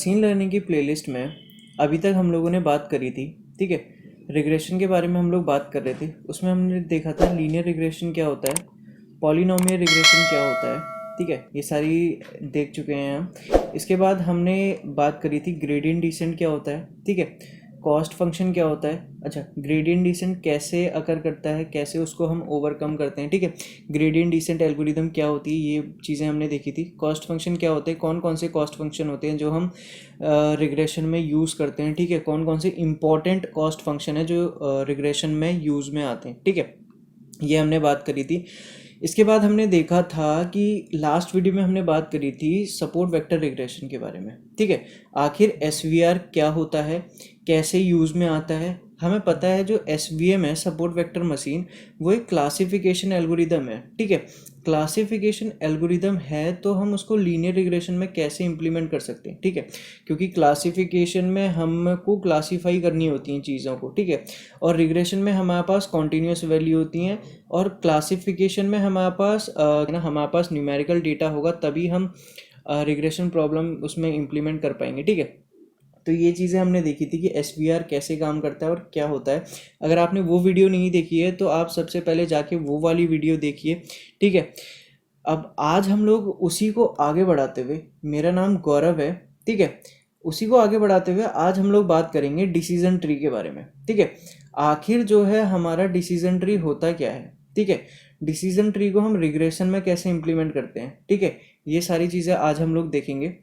Machine learning की playlist में अभी तक हम लोगों ने बात करी थी, ठीक है। रिग्रेशन के बारे में हम लोग बात कर रहे थे। उसमें हमने देखा था लीनियर रिग्रेशन क्या होता है, पॉलिनोमियल रिग्रेशन क्या होता है, ठीक है। ये सारी देख चुके हैं हम। इसके बाद हमने बात करी थी ग्रेडियंट डिसेंट क्या होता है, ठीक है। कॉस्ट फंक्शन क्या होता है, अच्छा ग्रेडियंट डिसेंट कैसे अकर करता है, कैसे उसको हम ओवरकम करते हैं, ठीक है। ग्रेडियंट डिसेंट एल्गोरिदम क्या होती है, ये चीज़ें हमने देखी थी। कॉस्ट फंक्शन क्या होते हैं, कौन कौन से कॉस्ट फंक्शन होते हैं जो हम रिग्रेशन में यूज़ करते हैं, ठीक है। कौन कौन से इंपॉर्टेंट कॉस्ट फंक्शन है जो रिग्रेशन में यूज़ में आते हैं, ठीक है। ये हमने बात करी थी। इसके बाद हमने देखा था कि लास्ट वीडियो में हमने बात करी थी सपोर्ट वेक्टर रिग्रेशन के बारे में, ठीक है। आखिर एसवीआर क्या होता है, कैसे यूज़ में आता है। हमें पता है जो एसवीएम है, सपोर्ट वेक्टर मशीन, वो एक क्लासिफिकेशन एल्गोरिदम है, ठीक है। क्लासिफिकेशन एल्गोरिदम है तो हम उसको लीनियर रिग्रेशन में कैसे इंप्लीमेंट कर सकते हैं, ठीक है। क्योंकि क्लासिफिकेशन में हमको क्लासीफाई करनी होती हैं चीज़ों को, ठीक है। और रिग्रेशन में हमारे पास कॉन्टीन्यूस वैल्यू होती हैं, और क्लासिफिकेशन में हमारे पास न्यूमेरिकल डेटा होगा, तभी हम रिग्रेशन प्रॉब्लम उसमें इम्प्लीमेंट कर पाएंगे, ठीक है। तो ये चीज़ें हमने देखी थी कि एसवीआर कैसे काम करता है और क्या होता है। अगर आपने वो वीडियो नहीं देखी है तो आप सबसे पहले जाके वो वाली वीडियो देखिए, ठीक है। अब आज हम लोग उसी को आगे बढ़ाते हुए, मेरा नाम गौरव है, ठीक है, उसी को आगे बढ़ाते हुए आज हम लोग बात करेंगे डिसीजन ट्री के बारे में, ठीक है। आखिर जो है हमारा डिसीजन ट्री होता क्या है, ठीक है। डिसीजन ट्री को हम रिग्रेशन में कैसे इंप्लीमेंट करते हैं, ठीक है। ये सारी चीज़ें आज हम लोग देखेंगे।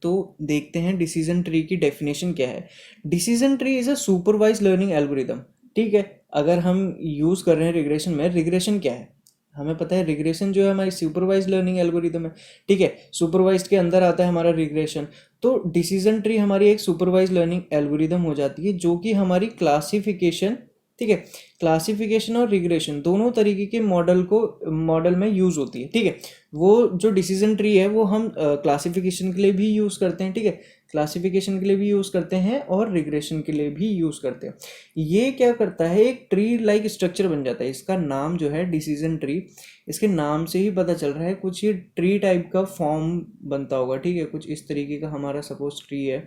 तो देखते हैं डिसीजन ट्री की डेफिनेशन क्या है। Decision tree is a supervise learning algorithm, ठीक है। अगर हम यूज़ कर रहे हैं रिग्रेशन में, रिग्रेशन क्या है हमें पता है। रिग्रेशन जो है हमारी सुपरवाइज लर्निंग एल्गोरिदम है, ठीक है। सुपरवाइज के अंदर आता है हमारा रिग्रेशन। तो डिसीजन ट्री हमारी एक सुपरवाइज लर्निंग एल्गोरिदम हो जाती है जो कि हमारी क्लासिफिकेशन, ठीक है, क्लासिफिकेशन और रिग्रेशन दोनों तरीके के मॉडल में यूज़ होती है, ठीक है। वो जो डिसीजन ट्री है वो हम क्लासिफिकेशन के लिए भी यूज़ करते हैं, ठीक है। क्लासिफिकेशन के लिए भी यूज़ करते हैं और रिग्रेशन के लिए भी यूज़ करते हैं। ये क्या करता है, एक ट्री लाइक स्ट्रक्चर बन जाता है। इसका नाम जो है डिसीजन ट्री, इसके नाम से ही पता चल रहा है कुछ ये ट्री टाइप का फॉर्म बनता होगा, ठीक है। कुछ इस तरीके का हमारा सपोज ट्री है,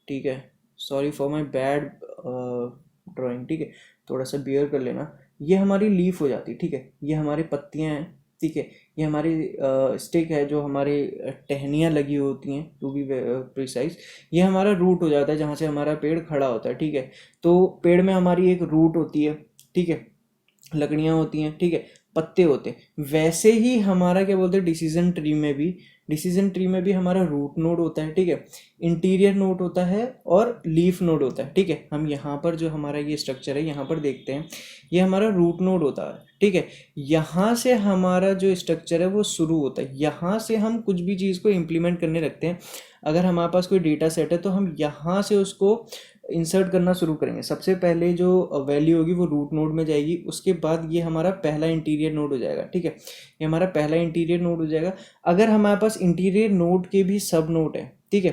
ठीक है। Sorry for my bad drawing, ठीक है, थोड़ा सा बियर कर लेना। ये हमारी लीफ हो जाती है, ठीक है। ये हमारी पत्तियां हैं, ठीक है। ये हमारी स्टिक है जो हमारे टहनियाँ लगी होती हैं, टू बी प्रिसाइज। ये हमारा रूट हो जाता है जहाँ से हमारा पेड़ खड़ा होता है, ठीक है। तो पेड़ में हमारी एक रूट होती है, ठीक है, लकड़ियाँ होती हैं, ठीक है, पत्ते होते हैं। वैसे ही हमारा क्या बोलते हैं डिसीजन ट्री में भी हमारा रूट नोड होता है, ठीक है, इंटीरियर नोड होता है और लीफ नोड होता है, ठीक है। हम यहाँ पर जो हमारा ये स्ट्रक्चर है यहाँ पर देखते हैं, ये हमारा रूट नोड होता है, ठीक है। यहाँ से हमारा जो स्ट्रक्चर है वो शुरू होता है। यहाँ से हम कुछ भी चीज़ को इम्प्लीमेंट करने लगते हैं। अगर हमारे पास कोई डेटा सेट है तो हम यहाँ से उसको इंसर्ट करना शुरू करेंगे। सबसे पहले जो वैल्यू होगी वो रूट नोड में जाएगी, उसके बाद ये हमारा पहला इंटीरियर नोड हो जाएगा, ठीक है। ये हमारा पहला इंटीरियर नोड हो जाएगा। अगर हमारे पास इंटीरियर नोड के भी सब नोड है, ठीक है,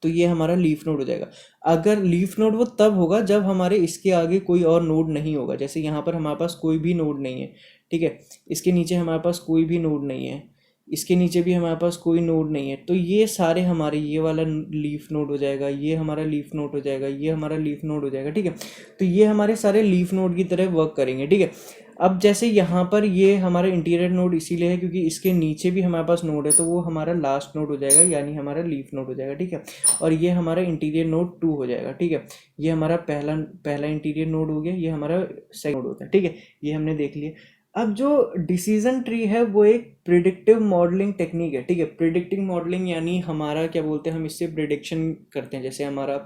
तो ये हमारा लीफ नोड हो जाएगा। अगर लीफ नोड वो तब होगा जब हमारे इसके आगे कोई और नोड नहीं होगा। जैसे यहाँ पर हमारे पास कोई भी नोड नहीं है, ठीक है, इसके नीचे हमारे पास कोई भी नोड नहीं है, इसके नीचे भी हमारे पास कोई नोड नहीं है। तो ये सारे हमारे, ये वाला लीफ नोड हो जाएगा, ये हमारा लीफ नोड हो जाएगा, ये हमारा लीफ नोड हो जाएगा, ठीक है। तो ये हमारे सारे लीफ नोड की तरह वर्क करेंगे, ठीक है। अब जैसे यहाँ पर ये हमारा इंटीरियर नोड इसीलिए है क्योंकि इसके नीचे भी हमारे पास नोड है, तो वो हमारा लास्ट नोड हो जाएगा, यानी हमारा लीफ नोड हो जाएगा, ठीक है। और ये हमारा इंटीरियर नोड 2 हो जाएगा, ठीक है। ये हमारा पहला इंटीरियर नोड हो गया, ये हमारा सेकंड नोड होता है, ठीक है। ये हमने देख लिया। अब जो डिसीजन ट्री है वो एक प्रिडिक्टिव मॉडलिंग टेक्निक है, ठीक है। प्रिडिक्टिंग मॉडलिंग यानी हमारा क्या बोलते हैं, हम इससे प्रिडिक्शन करते हैं। जैसे हमारा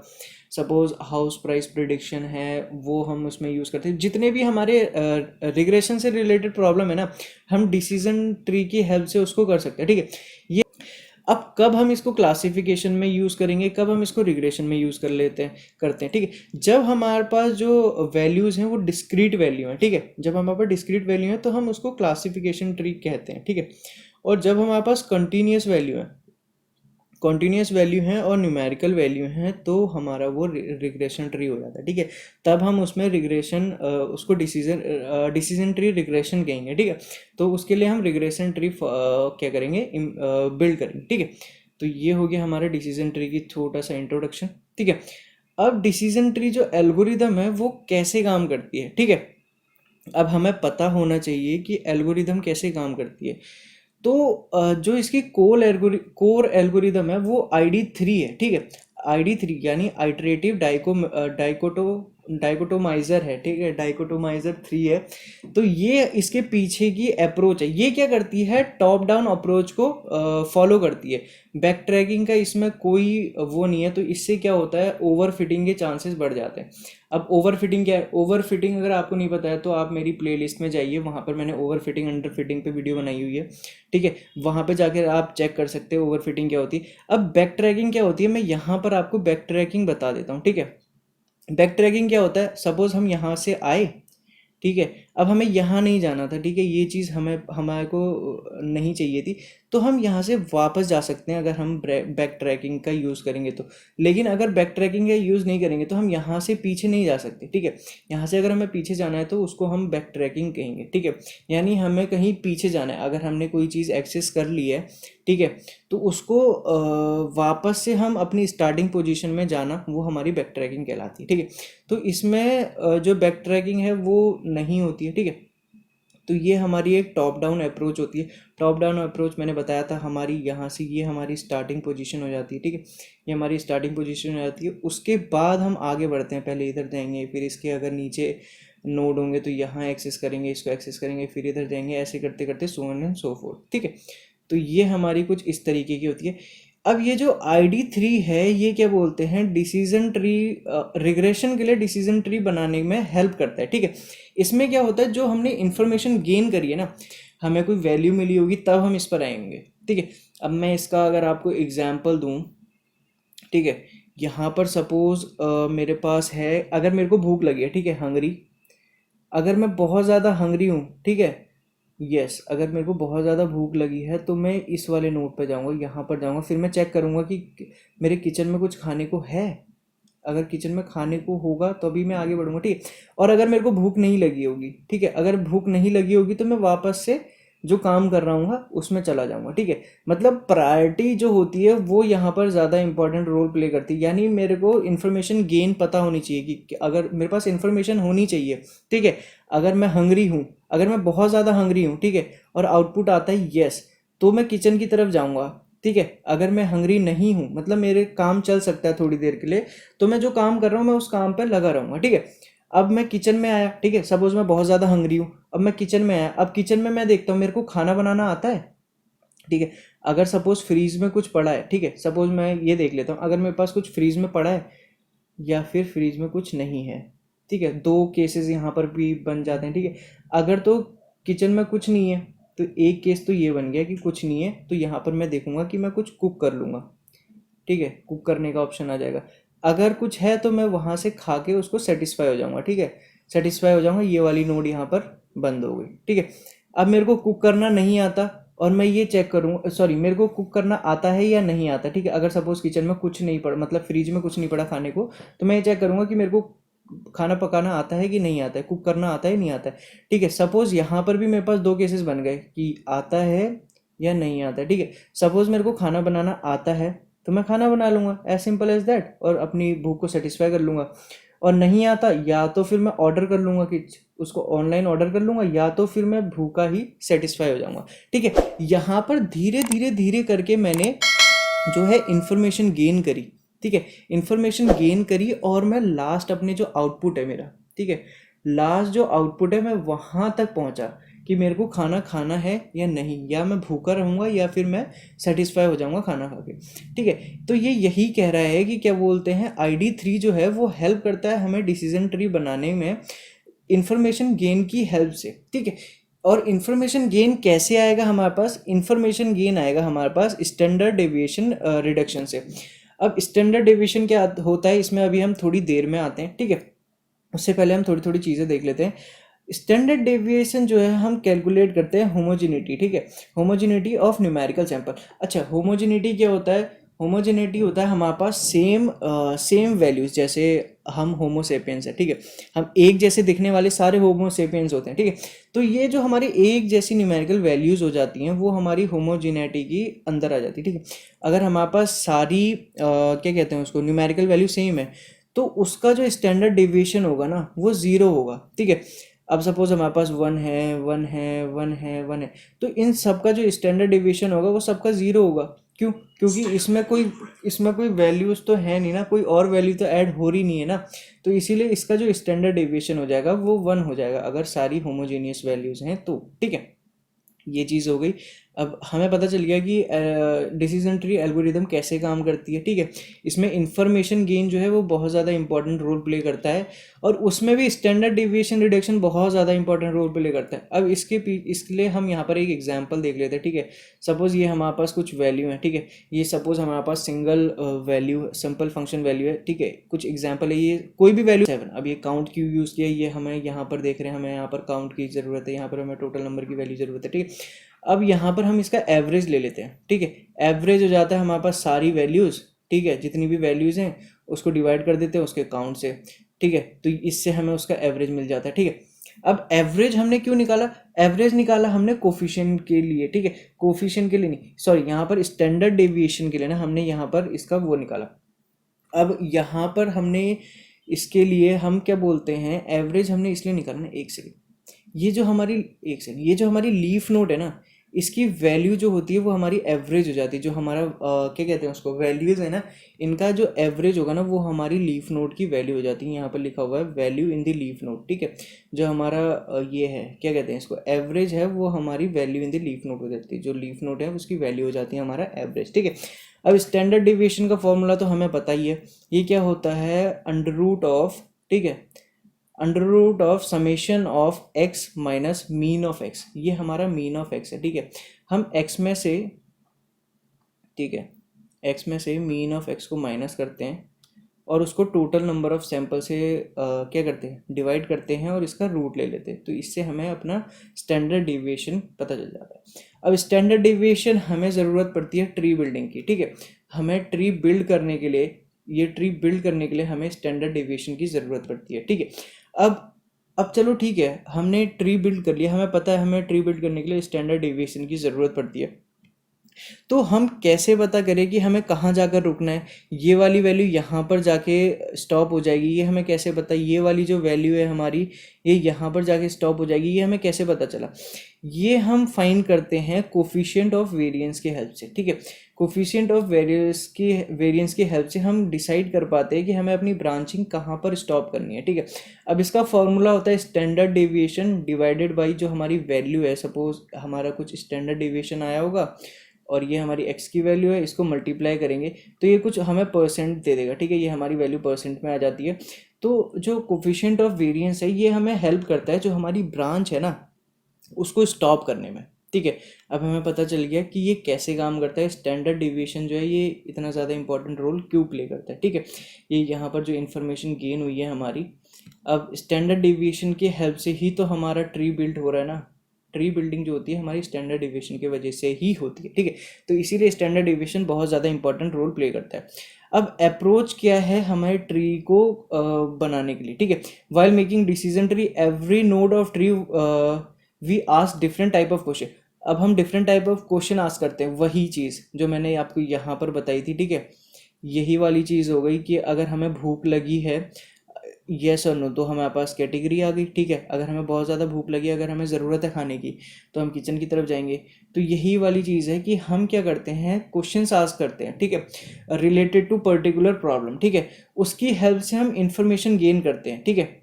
सपोज हाउस प्राइस प्रिडिक्शन है, वो हम उसमें यूज़ करते हैं। जितने भी हमारे रिग्रेशन से रिलेटेड प्रॉब्लम है ना, हम डिसीजन ट्री की हेल्प से उसको कर सकते हैं, ठीक है। ये अब कब हम इसको क्लासिफिकेशन में यूज़ करेंगे, कब हम इसको रिग्रेशन में यूज़ करते हैं, ठीक है। जब हमारे पास जो वैल्यूज़ हैं वो डिस्क्रीट वैल्यू हैं, ठीक है। जब हमारे पास डिस्क्रीट वैल्यू है तो हम उसको क्लासिफिकेशन ट्री कहते हैं, ठीक है। और जब हमारे पास कंटिन्यूस वैल्यू हैं और न्यूमेरिकल वैल्यू हैं तो हमारा वो रिग्रेशन ट्री हो जाता है, ठीक है। तब हम उसमें उसको डिसीजन ट्री रिग्रेशन कहेंगे, ठीक है। तो उसके लिए हम रिग्रेशन ट्री क्या करेंगे, बिल्ड करेंगे, ठीक है। तो ये हो गया हमारा डिसीजन ट्री की छोटा सा इंट्रोडक्शन, ठीक है। अब डिसीजन ट्री जो एल्गोरिदम है वो कैसे काम करती है, ठीक है। अब हमें पता होना चाहिए कि एल्गोरिदम कैसे काम करती है। तो जो इसकी कोर एल्गोरिदम है वो ID3 है, ठीक है। ID3 यानी आइटरेटिव डाइकोटोमाइजर है, ठीक है, डाइकोटोमाइजर 3 है। तो ये इसके पीछे की अप्रोच है। ये क्या करती है, टॉप डाउन अप्रोच को फॉलो करती है। बैक ट्रैकिंग का इसमें कोई वो नहीं है। तो इससे क्या होता है, ओवर फिटिंग के चांसेस बढ़ जाते हैं। अब ओवर फिटिंग क्या है, ओवर फिटिंग अगर आपको नहीं पता है तो आप मेरी प्लेलिस्ट में जाइए, वहाँ पर मैंने ओवर फिटिंग अंडर फिटिंग पे वीडियो बनाई हुई है, ठीक है। वहाँ पे जाकर आप चेक कर सकते हो ओवर फिटिंग क्या होती है। अब बैक ट्रैकिंग क्या होती है, मैं यहाँ पर आपको बैक ट्रैकिंग बता देता हूँ, ठीक है। बैक ट्रैकिंग क्या होता है, सपोज हम यहाँ से आए, ठीक है। अब हमें यहाँ नहीं जाना था, ठीक है, ये चीज़ हमारे को नहीं चाहिए थी। तो हम यहाँ से वापस जा सकते हैं अगर हम बैक ट्रैकिंग का यूज़ करेंगे तो। लेकिन अगर बैक ट्रैकिंग का यूज़ नहीं करेंगे तो हम यहाँ से पीछे नहीं जा सकते, ठीक है। यहाँ से अगर हमें पीछे जाना है तो उसको हम बैक ट्रैकिंग कहेंगे, ठीक है। यानी हमें कहीं पीछे जाना है, अगर हमने कोई चीज़ एक्सेस कर ली है, ठीक है, तो उसको वापस से हम अपनी स्टार्टिंग पोजीशन में जाना, वो हमारी बैक ट्रैकिंग कहलाती है, ठीक है। तो इसमें जो बैक ट्रैकिंग है वो नहीं होती है, ठीक है। तो ये हमारी एक टॉप डाउन अप्रोच होती है। टॉप डाउन अप्रोच मैंने बताया था, हमारी यहाँ से ये हमारी स्टार्टिंग पोजीशन हो जाती है, ठीक है। ये हमारी स्टार्टिंग पोजीशन हो जाती है। उसके बाद हम आगे बढ़ते हैं, पहले इधर जाएंगे, फिर इसके अगर नीचे नोड होंगे तो यहाँ एक्सेस करेंगे, इसको एक्सेस करेंगे, फिर इधर जाएंगे, ऐसे करते करते so on and so fourth, ठीक है। तो ये हमारी कुछ इस तरीके की होती है। अब ये जो ID3 है ये क्या बोलते हैं, डिसीजन ट्री, रिग्रेशन के लिए डिसीजन ट्री बनाने में हेल्प करता है, ठीक है। इसमें क्या होता है, जो हमने इंफॉर्मेशन गेन करी है ना, हमें कोई वैल्यू मिली होगी तब हम इस पर आएंगे, ठीक है। अब मैं इसका अगर आपको एग्जाम्पल दूं, ठीक है, यहाँ पर सपोज मेरे पास है, अगर मेरे को भूख लगी है, ठीक है, हंगरी, अगर मैं बहुत ज़्यादा हंगरी हूँ, ठीक है, यस, अगर मेरे को बहुत ज़्यादा भूख लगी है तो मैं इस वाले नोट पे जाऊँगा, यहाँ पर जाऊँगा, फिर मैं चेक करूँगा कि मेरे किचन में कुछ खाने को है। अगर किचन में खाने को होगा तो अभी मैं आगे बढ़ूँगा, ठीक है। और अगर मेरे को भूख नहीं लगी होगी, ठीक है, अगर भूख नहीं लगी होगी तो मैं वापस से जो काम कर रहा हूँ उसमें चला जाऊँगा, ठीक है। मतलब प्रायोरिटी जो होती है वो यहाँ पर ज़्यादा इंपॉर्टेंट रोल प्ले करती है। यानी मेरे को इन्फॉर्मेशन गेन पता होनी चाहिए कि अगर मेरे पास इन्फॉर्मेशन होनी चाहिए, ठीक है। अगर मैं हंगरी हूँ, अगर मैं बहुत ज़्यादा हंगरी हूँ, ठीक है, और आउटपुट आता है यस, तो मैं किचन की तरफ जाऊँगा, ठीक है। अगर मैं हंगरी नहीं हूँ, मतलब मेरे काम चल सकता है थोड़ी देर के लिए, तो मैं जो काम कर रहा हूँ मैं उस काम पर लगा रहूँगा, ठीक है। अब मैं किचन में आया, ठीक है, सपोज मैं बहुत ज़्यादा हंगरी हूँ, अब मैं किचन में आया, अब किचन में मैं देखता हूँ मेरे को खाना बनाना आता है, ठीक है। अगर सपोज फ्रीज में कुछ पड़ा है, ठीक है, सपोज मैं ये देख लेता हूँ, अगर मेरे पास कुछ फ्रीज में पड़ा है या फिर फ्रीज में कुछ नहीं है, ठीक है, दो केसेस यहाँ पर भी बन जाते हैं, ठीक है। अगर तो किचन में कुछ नहीं है तो एक केस तो ये बन गया कि कुछ नहीं है, तो यहाँ पर मैं देखूंगा कि मैं कुछ कुक कर लूँगा, ठीक है, कुक करने का ऑप्शन आ जाएगा। अगर कुछ है तो मैं वहाँ से खा के उसको सेटिस्फाई हो जाऊँगा, ठीक है, सेटिस्फाई हो जाऊँगा, ये वाली नोड यहाँ पर बंद हो गई, ठीक है। अब मेरे को कुक करना नहीं आता और मैं ये चेक करूँगा, सॉरी, मेरे को कुक करना आता है या नहीं आता, ठीक है। अगर सपोज किचन में कुछ नहीं पड़ा, मतलब फ्रिज में कुछ नहीं पड़ा खाने को, तो मैं ये चेक करूँगा कि मेरे को खाना पकाना आता है कि नहीं आता है, कुक करना आता है नहीं आता है, ठीक है। सपोज यहाँ पर भी मेरे पास दो केसेस बन गए कि आता है या नहीं आता है, ठीक है। सपोज मेरे को खाना बनाना आता है तो मैं खाना बना लूँगा, एज सिंपल एज दैट, और अपनी भूख को सेटिस्फाई कर लूँगा। और नहीं आता, या तो फिर मैं ऑर्डर कर लूँगा, कि उसको ऑनलाइन ऑर्डर कर लूँगा, या तो फिर मैं भूखा ही सेटिस्फाई हो जाऊँगा, ठीक है। यहाँ पर धीरे धीरे धीरे करके मैंने जो है इंफॉर्मेशन गेन करी, ठीक है, इंफॉर्मेशन गेन करी, और मैं लास्ट अपने जो आउटपुट है मेरा, ठीक है, लास्ट जो आउटपुट है मैं वहाँ तक पहुँचा कि मेरे को खाना खाना है या नहीं, या मैं भूखा रहूँगा या फिर मैं सेटिस्फाई हो जाऊँगा खाना खा के, ठीक है। तो ये यही कह रहा है कि क्या बोलते हैं, ID3 जो है वो हेल्प करता है हमें डिसीजन ट्री बनाने में इंफॉर्मेशन गेन की हेल्प से, ठीक है। और इन्फॉर्मेशन गेन कैसे आएगा हमारे पास, इन्फॉर्मेशन गेन आएगा हमारे पास स्टैंडर्ड डेविएशन रिडक्शन से। अब स्टैंडर्ड डेविएशन क्या होता है, इसमें अभी हम थोड़ी देर में आते हैं, ठीक है। उससे पहले हम थोड़ी थोड़ी चीज़ें देख लेते हैं। स्टैंडर्ड डेविएशन जो है हम कैलकुलेट करते हैं होमोजेनिटी, ठीक है, होमोजेनिटी ऑफ न्यूमेरिकल सैंपल। अच्छा, होमोजेनिटी क्या होता है, होमोजेनिटी होता है हमारे पास सेम वैल्यूज, जैसे हम होमो सेपियंस है, ठीक है। हम एक जैसे दिखने वाले सारे होमो सेपियंस होते हैं, ठीक है। तो ये जो हमारी एक जैसी न्यूमेरिकल वैल्यूज़ हो जाती हैं वो हमारी होमोजेनिटी की अंदर आ जाती है, ठीक है। अगर हमारे पास सारी क्या कहते हैं उसको, न्यूमेरिकल वैल्यू सेम है, तो उसका जो स्टैंडर्ड डेविएशन होगा ना वो ज़ीरो होगा, ठीक है। अब सपोज हमारे पास 1 है, 1 है, 1 है, 1 है, तो इन सब का जो स्टैंडर्ड डेविएशन होगा वो सबका ज़ीरो होगा। क्यों? क्योंकि इसमें कोई वैल्यूज़ तो है नहीं ना, कोई और वैल्यू तो ऐड हो रही नहीं है ना। तो इसीलिए इसका जो स्टैंडर्ड डेविएशन हो जाएगा वो 1 हो जाएगा अगर सारी होमोजेनियस वैल्यूज़ हैं तो, ठीक है। ये चीज़ हो गई। अब हमें पता चल गया कि डिसीजन ट्री एल्गोरिदम कैसे काम करती है, ठीक है। इसमें इंफॉर्मेशन गेन जो है वो बहुत ज़्यादा इंपॉर्टेंट रोल प्ले करता है, और उसमें भी स्टैंडर्ड डिविएशन रिडक्शन बहुत ज़्यादा इंपॉर्टेंट रोल प्ले करता है। अब इसके लिए हम यहाँ पर एक एग्जांपल देख लेते हैं, ठीक है। सपोज़ ये हमारे पास कुछ वैल्यू है, ठीक है। ये सपोज़ हमारे पास single value simple function value है, ठीक है। कुछ एग्जाम्पल है, ये कोई भी वैल्यू 7। अब ये काउंट क्यों यूज़ किया, ये हमें यहाँ पर देख रहे हैं, हमें यहाँ पर काउंट की ज़रूरत है, यहाँ पर हमें टोटल नंबर की वैल्यू ज़रूरत है, ठीक है। अब यहाँ पर हम इसका एवरेज ले लेते हैं, ठीक है। एवरेज हो जाता है हमारे पास सारी वैल्यूज़, ठीक है। जितनी भी वैल्यूज़ हैं उसको डिवाइड कर देते हैं उसके काउंट से, ठीक है। तो इससे हमें उसका एवरेज मिल जाता है, ठीक है। अब एवरेज हमने क्यों निकाला? एवरेज निकाला हमने कोफिशिएंट के लिए, ठीक है। कोफिशिएंट के लिए नहीं, सॉरी, यहाँ पर स्टैंडर्ड डेविएशन के लिए ना, हमने यहाँ पर इसका वो निकाला। अब यहाँ पर हमने इसके लिए हम क्या बोलते हैं, एवरेज हमने इसलिए निकाला ना, एक सेकेंड, ये जो हमारी लीफ नोड है ना, इसकी वैल्यू जो होती है वो हमारी एवरेज हो जाती है। जो हमारा क्या कहते हैं उसको, वैल्यूज़ है ना, इनका जो एवरेज होगा ना वो हमारी लीफ नोड की वैल्यू हो जाती है। यहाँ पर लिखा हुआ है value in the leaf node, ठीक है। जो हमारा ये है, क्या कहते हैं इसको, एवरेज है, वो हमारी value in the leaf node हो जाती है। जो लीफ नोड है उसकी वैल्यू हो जाती है हमारा एवरेज, ठीक है। अब स्टैंडर्ड डिविएशन का फॉर्मूला तो हमें पता ही है, ये क्या होता है, अंडर रूट ऑफ, ठीक है, under root of summation of x minus mean of x. ये हमारा मीन ऑफ एक्स है, ठीक है। हम एक्स में से, ठीक है, एक्स में से मीन ऑफ एक्स को माइनस करते हैं और उसको टोटल नंबर ऑफ सैंपल से क्या करते हैं, डिवाइड करते हैं और इसका रूट ले लेते हैं। तो इससे हमें अपना स्टैंडर्ड डिविएशन पता चल जाता है। अब स्टैंडर्ड डिविएशन हमें ज़रूरत पड़ती है ट्री बिल्डिंग की, ठीक है। हमें ट्री बिल्ड करने के लिए, ये ट्री बिल्ड करने के लिए हमें स्टैंडर्ड डिविएशन की ज़रूरत पड़ती है, ठीक है। अब चलो ठीक है, हमने ट्री बिल्ड कर लिया, हमें पता है हमें ट्री बिल्ड करने के लिए स्टैंडर्ड डिविएशन की ज़रूरत पड़ती है। तो हम कैसे पता करें कि हमें कहाँ जाकर रुकना है? ये वाली वैल्यू यहाँ पर जाके स्टॉप हो जाएगी, ये हमें कैसे पता? ये वाली जो वैल्यू है हमारी, ये यहाँ पर जाके स्टॉप हो जाएगी, ये हमें कैसे पता चला? ये हम फाइंड करते हैं कोफिशिएंट ऑफ वेरिएंस की हेल्प से, ठीक है। कोफिशिएंट ऑफ वेरिएंस की हेल्प से हम डिसाइड कर पाते हैं कि हमें अपनी ब्रांचिंग कहाँ पर स्टॉप करनी है, ठीक है। अब इसका फॉर्मूला होता है स्टैंडर्ड डेविएशन डिवाइडेड बाई जो हमारी वैल्यू है। सपोज हमारा कुछ स्टैंडर्ड डेविएशन आया होगा और ये हमारी एक्स की वैल्यू है, इसको मल्टीप्लाई करेंगे तो ये कुछ हमें परसेंट दे देगा, ठीक है। ये हमारी वैल्यू परसेंट में आ जाती है। तो जो कोफिशिएंट ऑफ वेरिएंस है ये हमें हेल्प करता है जो हमारी ब्रांच है ना उसको स्टॉप करने में, ठीक है। अब हमें पता चल गया कि ये कैसे काम करता है, स्टैंडर्ड डिविएशन जो है ये इतना ज़्यादा इंपॉर्टेंट रोल क्यों प्ले करता है, ठीक है। ये यहाँ पर जो इन्फॉर्मेशन गेन हुई है हमारी, अब स्टैंडर्ड डिविएशन की हेल्प से ही तो हमारा ट्री बिल्ड हो रहा है ना। ट्री बिल्डिंग जो होती है हमारी स्टैंडर्ड डिविएशन की वजह से ही होती है, ठीक है। तो इसीलिए स्टैंडर्ड डिविएशन बहुत ज़्यादा इंपॉर्टेंट रोल प्ले करता है। अब अप्रोच क्या है हमारे ट्री को बनाने के लिए, ठीक है। While making decision tree every node of tree we ask different type of question. अब हम different type of question ask करते हैं, वही चीज़ जो मैंने आपको यहाँ पर बताई थी, ठीक है। यही वाली चीज़ हो गई कि अगर हमें भूख लगी है, येस और नो, तो हमारे पास कैटेगरी आ गई, ठीक है। अगर हमें बहुत ज़्यादा भूख लगी, अगर हमें ज़रूरत है खाने की, तो हम किचन की तरफ जाएंगे। तो यही वाली चीज़ है कि हम क्या करते हैं, क्वेश्चंस आस्क करते हैं, ठीक है, रिलेटेड टू पर्टिकुलर प्रॉब्लम, ठीक है। उसकी हेल्प से हम इंफॉर्मेशन गेन करते हैं, ठीक है।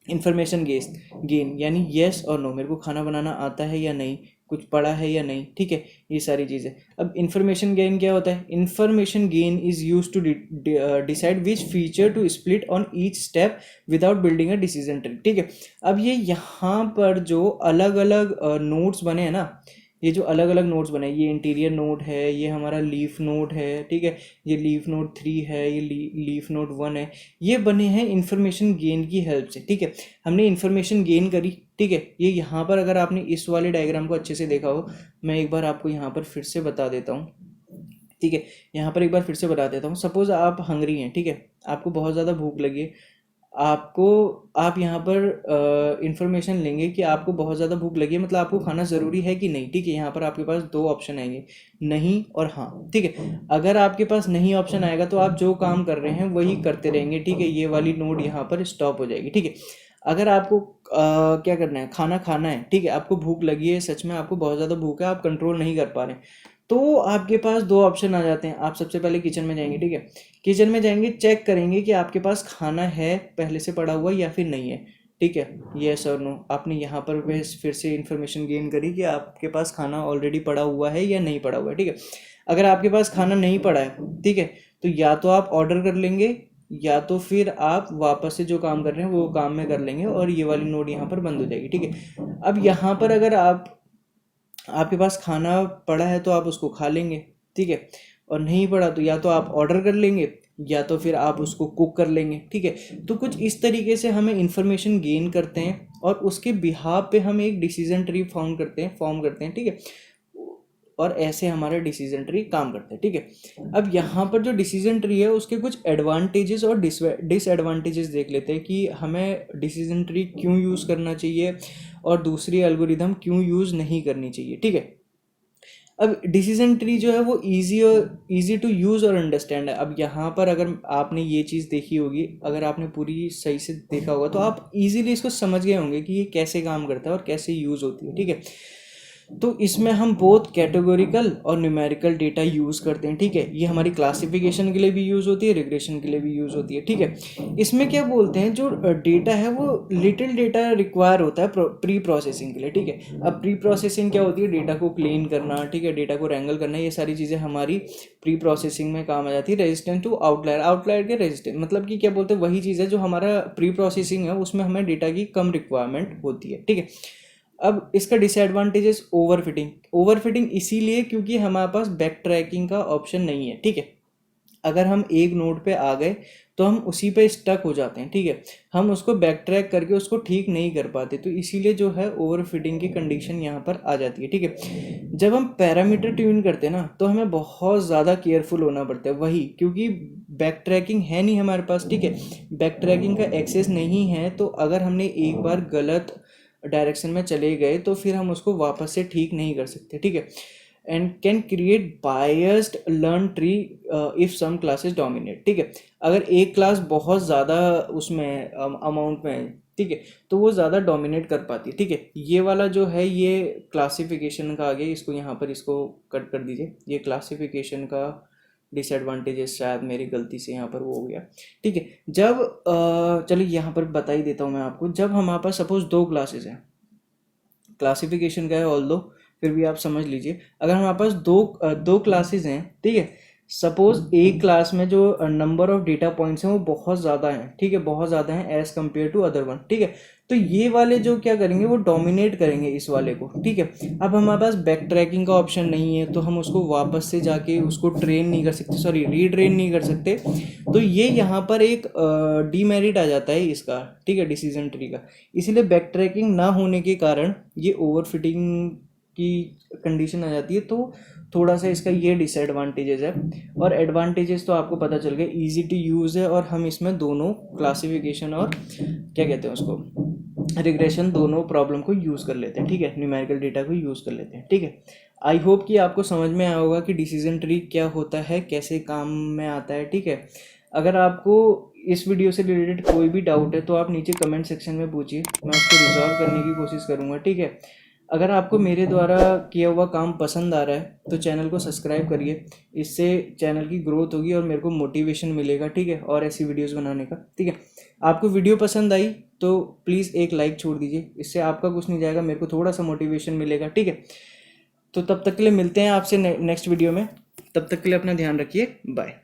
इन्फॉर्मेशन गेन यानी येस और नो, मेरे को खाना बनाना आता है या नहीं, कुछ पढ़ा है या नहीं, ठीक है। ये सारी चीज़ें। अब इन्फॉर्मेशन गेन क्या होता है, information gain is use to decide which feature to split on each step without building a decision tree, ठीक है। अब ये यहाँ पर जो अलग अलग नोड्स बने हैं ना, ये जो अलग अलग नोड्स बने, ये इंटीरियर नोड है, ये हमारा लीफ नोड है, ठीक है, ये लीफ नोड 3 है, ये लीफ नोड 1 है, ये बने हैं इन्फॉर्मेशन गेन की हेल्प से, ठीक है। हमने इन्फॉर्मेशन गेन करी, ठीक है। ये यहाँ पर अगर आपने इस वाले डायग्राम को अच्छे से देखा हो, मैं एक बार आपको यहाँ पर फिर से बता देता हूँ, ठीक है। यहाँ पर एक बार फिर से बता देता हूँ। सपोज़ आप हंग्री हैं, ठीक है, आपको बहुत ज़्यादा भूख लगी है, आपको आप यहाँ पर इंफॉर्मेशन लेंगे कि आपको बहुत ज़्यादा भूख लगी है, मतलब आपको खाना ज़रूरी है कि नहीं, ठीक है। यहाँ पर आपके पास दो ऑप्शन आएंगे, नहीं और हाँ, ठीक है। अगर आपके पास नहीं ऑप्शन आएगा तो आप जो काम कर रहे हैं वही करते रहेंगे, ठीक है। ये वाली नोड यहाँ पर स्टॉप हो जाएगी, ठीक है। अगर आपको क्या करना है, खाना खाना है, ठीक है, आपको भूख लगी है, सच में आपको बहुत ज़्यादा भूख है, आप कंट्रोल नहीं कर पा रहे हैं, तो आपके पास दो ऑप्शन आ जाते हैं। आप सबसे पहले किचन में जाएंगे, ठीक है। किचन में जाएंगे, चेक करेंगे कि आपके पास खाना है पहले से पड़ा हुआ या फिर नहीं है, ठीक है। यस और नो, आपने यहाँ पर फिर से इंफॉर्मेशन गेन करी कि आपके पास खाना ऑलरेडी पड़ा हुआ है या नहीं पड़ा हुआ है, ठीक है। अगर आपके पास खाना नहीं पड़ा है, ठीक है, तो या तो आप ऑर्डर कर लेंगे या तो फिर आप वापस से जो काम कर रहे हैं वो काम में कर लेंगे और ये वाली नोड यहाँ पर बंद हो जाएगी, ठीक है। अब यहाँ पर अगर आपके पास खाना पड़ा है तो आप उसको खा लेंगे, ठीक है, और नहीं पड़ा तो या तो आप ऑर्डर कर लेंगे या तो फिर आप उसको कुक कर लेंगे, ठीक है। तो कुछ इस तरीके से हमें इंफॉर्मेशन गेन करते हैं और उसके बिहाफ पे हम एक डिसीजन ट्री फॉर्म करते हैं, ठीक है। और ऐसे हमारा डिसीजन ट्री काम करता है, ठीक है। अब यहाँ पर जो डिसीजन ट्री है उसके कुछ एडवांटेजेस और डिसएडवांटेजेस देख लेते हैं कि हमें डिसीजन ट्री क्यों यूज़ करना चाहिए और दूसरी एल्गोरिदम क्यों यूज़ नहीं करनी चाहिए, ठीक है। अब डिसीजन ट्री जो है वो ईजी टू यूज़ और अंडरस्टैंड है। अब यहाँ पर अगर आपने ये चीज़ देखी होगी, अगर आपने पूरी सही से देखा होगा तो आप इजीली इसको समझ गए होंगे कि ये कैसे काम करता है और कैसे यूज़ होती है, ठीक है। तो इसमें हम बहुत कैटेगोरिकल और न्यूमेरिकल डेटा यूज़ करते हैं, ठीक है। ये हमारी क्लासिफिकेशन के लिए भी यूज़ होती है, रिग्रेशन के लिए भी यूज़ होती है, ठीक है। इसमें क्या बोलते हैं, जो डेटा है वो लिटिल डेटा रिक्वायर होता है प्री प्रोसेसिंग के लिए, ठीक है। अब प्री प्रोसेसिंग क्या होती है, डेटा को क्लीन करना, ठीक है, डेटा को रैंगल करना, ये सारी चीज़ें हमारी प्री प्रोसेसिंग में काम आ जाती है। रेजिस्टेंट टू आउटलायर के रेजिस्टेंट मतलब कि क्या बोलते हैं, वही चीज़ है जो हमारा प्री प्रोसेसिंग है उसमें हमें डेटा की कम रिक्वायरमेंट होती है, ठीक है। अब इसका डिसएडवांटेजेस ओवरफिटिंग इसीलिए क्योंकि हमारे पास बैक ट्रैकिंग का ऑप्शन नहीं है, ठीक है। अगर हम एक नोड पे आ गए तो हम उसी पे स्टक हो जाते हैं, ठीक है। हम उसको बैक ट्रैक करके उसको ठीक नहीं कर पाते, तो इसीलिए जो है ओवरफिटिंग की कंडीशन यहाँ पर आ जाती है, ठीक है। जब हम पैरामीटर ट्यून करते हैं ना तो हमें बहुत ज़्यादा केयरफुल होना पड़ता है, वही क्योंकि बैक ट्रैकिंग है नहीं हमारे पास, ठीक है। बैक ट्रैकिंग का एक्सेस नहीं है, तो अगर हमने एक बार गलत डायरेक्शन में चले गए तो फिर हम उसको वापस से ठीक नहीं कर सकते, ठीक है। And can create biased learn tree if some classes dominate, ठीक है। अगर एक क्लास बहुत ज़्यादा उसमें अमाउंट में है, ठीक है, तो वो ज़्यादा डोमिनेट कर पाती है, ठीक है। ये वाला जो है ये क्लासिफिकेशन का आ गया, इसको यहाँ पर इसको कट कर दीजिए। ये क्लासिफिकेशन का डिसएडवांटेजेस शायद मेरी गलती से यहाँ पर वो हो गया, ठीक है। जब चलिए यहाँ पर बता ही देता हूँ मैं आपको। जब हमारे पास सपोज दो क्लासेस हैं, क्लासिफिकेशन का है ऑल दो, फिर भी आप समझ लीजिए। अगर हमारे पास दो क्लासेस हैं, ठीक है, सपोज एक क्लास में जो नंबर ऑफ डेटा पॉइंट्स हैं वो बहुत ज़्यादा हैं, ठीक है, बहुत ज़्यादा हैं as compare to other one, ठीक है। तो ये वाले जो क्या करेंगे, वो डोमिनेट करेंगे इस वाले को, ठीक है। अब हमारे पास बैक ट्रैकिंग का ऑप्शन नहीं है तो हम उसको वापस से जाके उसको ट्रेन नहीं कर सकते, सॉरी रीट्रेन नहीं कर सकते। तो ये यहाँ पर एक डीमेरिट आ जाता है इसका, ठीक है, डिसीजन ट्री का। इसीलिए बैक ट्रैकिंग ना होने के कारण ये ओवरफिटिंग की कंडीशन आ जाती है। तो थोड़ा सा इसका ये डिसएडवांटेजेस है, और एडवांटेजेस तो आपको पता चल गया, इजी टू यूज़ है, और हम इसमें दोनों क्लासिफिकेशन और क्या कहते हैं उसको रिग्रेशन दोनों प्रॉब्लम को यूज़ कर लेते हैं, ठीक है, न्यूमेरिकल डेटा को यूज़ कर लेते हैं, ठीक है। आई होप कि आपको समझ में आया होगा कि डिसीजन ट्री क्या होता है, कैसे काम में आता है, ठीक है। अगर आपको इस वीडियो से रिलेटेड कोई भी डाउट है तो आप नीचे कमेंट सेक्शन में पूछिए, मैं उसको रिजॉल्व करने की कोशिश करूँगा, ठीक है। अगर आपको मेरे द्वारा किया हुआ काम पसंद आ रहा है तो चैनल को सब्सक्राइब करिए, इससे चैनल की ग्रोथ होगी और मेरे को मोटिवेशन मिलेगा, ठीक है, और ऐसी वीडियोस बनाने का, ठीक है। आपको वीडियो पसंद आई तो प्लीज़ एक लाइक छोड़ दीजिए, इससे आपका कुछ नहीं जाएगा, मेरे को थोड़ा सा मोटिवेशन मिलेगा, ठीक है। तो तब तक के लिए मिलते हैं आपसे नेक्स्ट वीडियो में, तब तक के लिए अपना ध्यान रखिए, बाय।